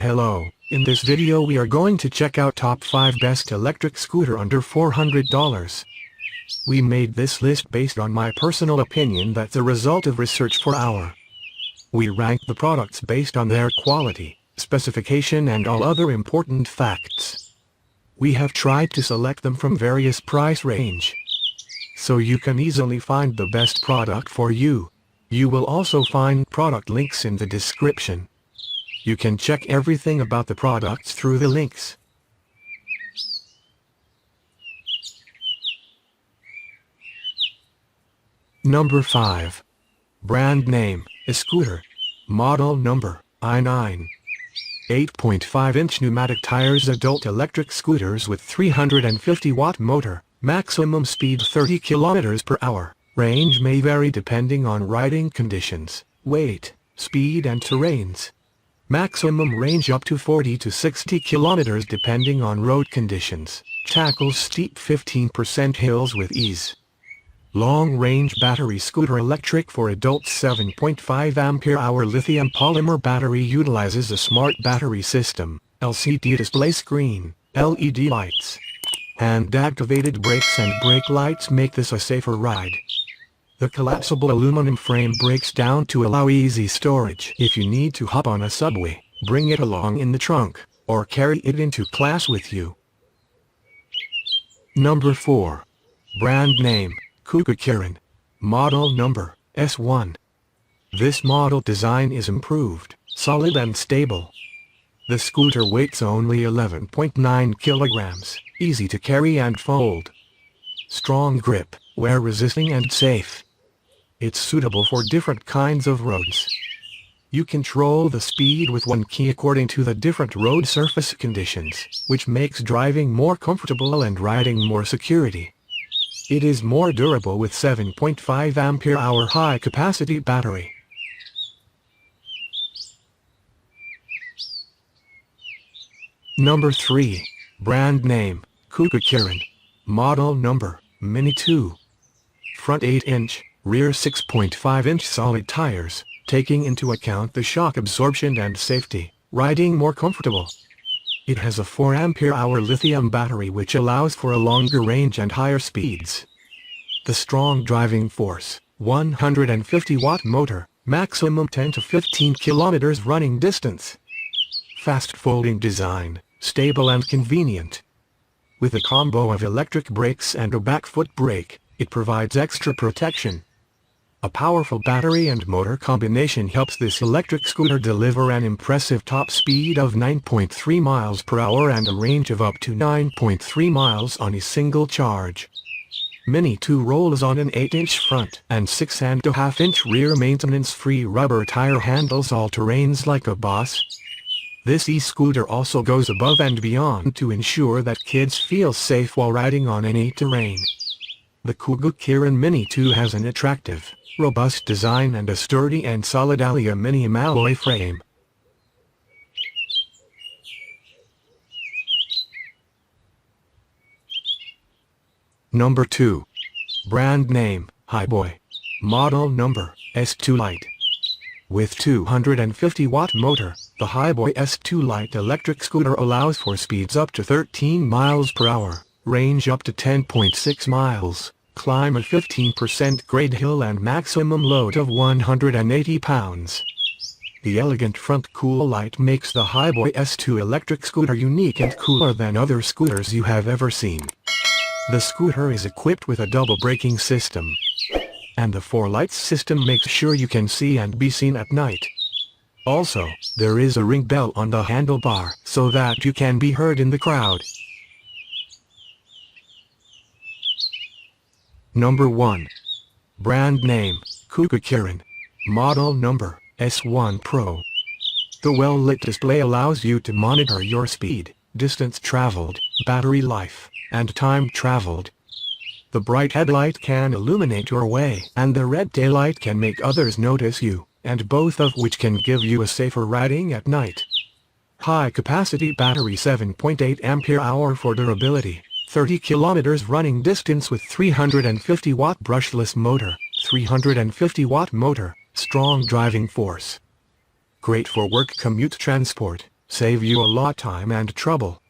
Hello, in this video we are going to check out top 5 best electric scooter under $400. We made this list based on my personal opinion that's a result of research for our. We rank the products based on their quality, specification and all other important facts. We have tried to select them from various price range, so you can easily find the best product for you. You will also find product links in the description. You can check everything about the products through the links. Number 5. Brand name, scooter. Model number, I9. 8.5-inch pneumatic tires. Adult electric scooters with 350-watt motor. Maximum speed 30 km per hour. Range may vary depending on riding conditions, weight, speed and terrains. Maximum range up to 40 to 60 km depending on road conditions. Tackles steep 15% hills with ease. Long-range battery scooter. Electric for adults. 7.5 ampere-hour lithium polymer battery. Utilizes a smart battery system, LCD display screen, LED lights. Hand-activated brakes and brake lights make this a safer ride. The collapsible aluminum frame breaks down to allow easy storage. If you need to hop on a subway, bring it along in the trunk, or carry it into class with you. Number 4. Brand name, KIRIN. Model number, S1. This model design is improved, solid and stable. The scooter weighs only 11.9 kilograms, easy to carry and fold. Strong grip, wear resisting and safe. It's suitable for different kinds of roads. You control the speed with one key according to the different road surface conditions, which makes driving more comfortable and riding more security. It is more durable with 7.5 ampere-hour high-capacity battery. Number 3. Brand name, KIRIN. Model number, Mini 2. Front 8-inch, rear 6.5-inch solid tires, taking into account the shock absorption and safety, riding more comfortable. It has a 4 ampere-hour lithium battery which allows for a longer range and higher speeds. The strong driving force, 150-watt motor, maximum 10 to 15 kilometers running distance. Fast folding design, stable and convenient. With a combo of electric brakes and a back foot brake, it provides extra protection. A powerful battery and motor combination helps this electric scooter deliver an impressive top speed of 9.3 miles per hour and a range of up to 9.3 miles on a single charge. Mini 2 rolls on an 8-inch front and 6.5-inch rear. Maintenance-free rubber tire. Handles all terrains like a boss. This e-scooter also goes above and beyond to ensure that kids feel safe while riding on any terrain. The KIRIN Mini 2 has an attractive, robust design and a sturdy and solid aluminum alloy frame. Number 2. Brand name, Highboy. Model number, S2 Lite. With 250-watt motor, the Highboy S2 Lite electric scooter allows for speeds up to 13 miles per hour, range up to 10.6 miles, climb a 15% grade hill and maximum load of 180 pounds. The elegant front cool light makes the Highboy S2 electric scooter unique and cooler than other scooters you have ever seen. The scooter is equipped with a double braking system, and the 4 lights system makes sure you can see and be seen at night. Also, there is a ring bell on the handlebar so that you can be heard in the crowd. Number 1. Brand name, KIRIN. Model number, S1 Pro. The well-lit display allows you to monitor your speed, distance traveled, battery life, and time traveled. The bright headlight can illuminate your way, and the red taillight can make others notice you, and both of which can give you a safer riding at night. High-capacity battery. 7.8 ampere-hour for durability. 30 kilometers running distance with 350-watt brushless motor, 350-watt motor, strong driving force. Great for work commute transport, Save you a lot time and trouble.